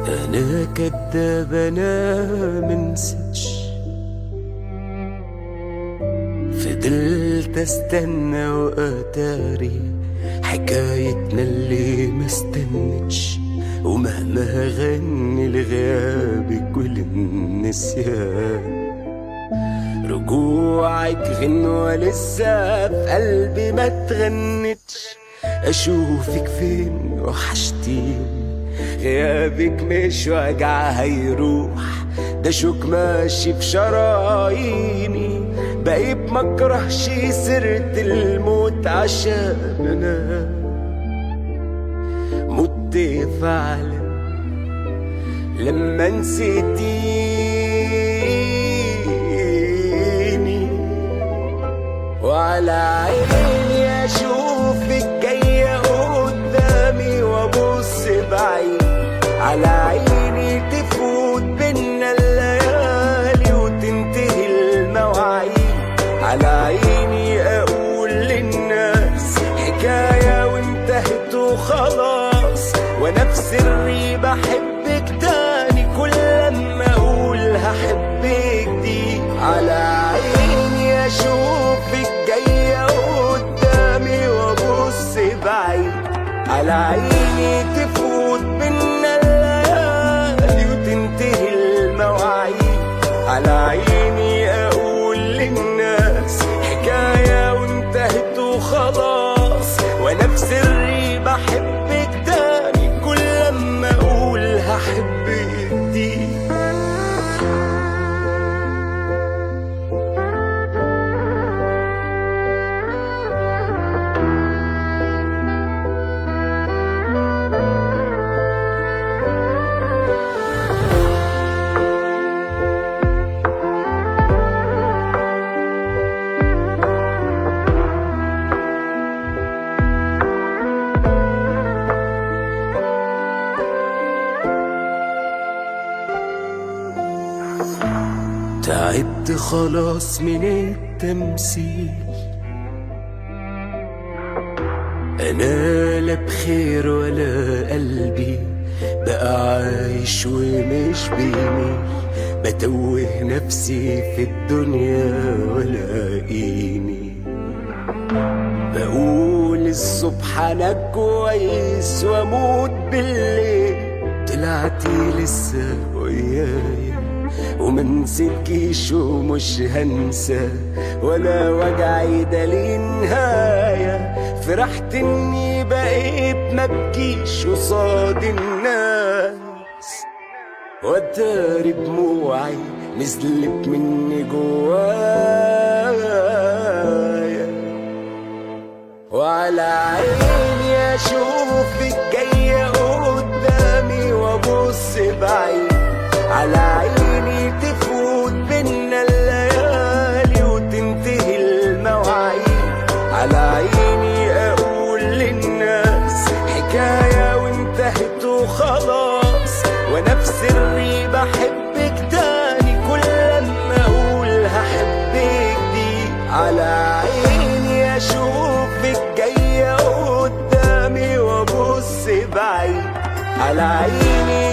أنا كداب أنا منسيتش، فضلت استنى واتاري حكايتنا اللي ما استنتش، ومهما هغني لغيابك وللنسيان رجوعك غنوة لسه في قلبي ما تغنتش. أشوفك فين وحشتيني، غيابك مش وجع هيروح، ده شوك ماشي في شراييني، بقيت مكرهش سيرة الموت عشان أنا مت فعلا لما نسيتيني. وعلى عيني أشوفك جاية قدامي وأبص بعيد، على عيني تفوت بينا الليالي وتنتهي المواعيد، على عيني أقول للناس حكاية وانتهت وخلاص، وأنا في سري بحبك تاني كل لما أقول هحبك دي. على عيني أشوفك جاية قدامي وأبص بعيد، على عيني تفوت بينا الليالي وتنتهي المواعيد، على عيني أقول للناس حكاية وانتهت وخلاص، وأنا في سري بحبك تاني كل لما أقول هحبك دي. تعبت خلاص من التمثيل، أنا لا بخير ولا قلبي بقى عايش ومش بيميل، بتوه نفسي في الدنيا ولاقيني بقول الصبح أنا كويس وأموت بالليل، طلعتي لسه ويايا ومنسيتكيش ومش هنسى، ولا وجعي ده ليه نهاية، فرحت اني بقيت مبكيش قصاد الناس، واتاري دموعي نزلت مني جوايا. وعلى عيني اشوفك جاية قدامي وابص بعيد، على عيني تفوت بينا الليالي وتنتهي المواعيد، على عيني أقول للناس حكاية وانتهت وخلاص، وأنا في سري بحبك تاني كل لما أقول هحبك دي. على عيني أشوفك جاية قدامي وأبص بعيد، على عيني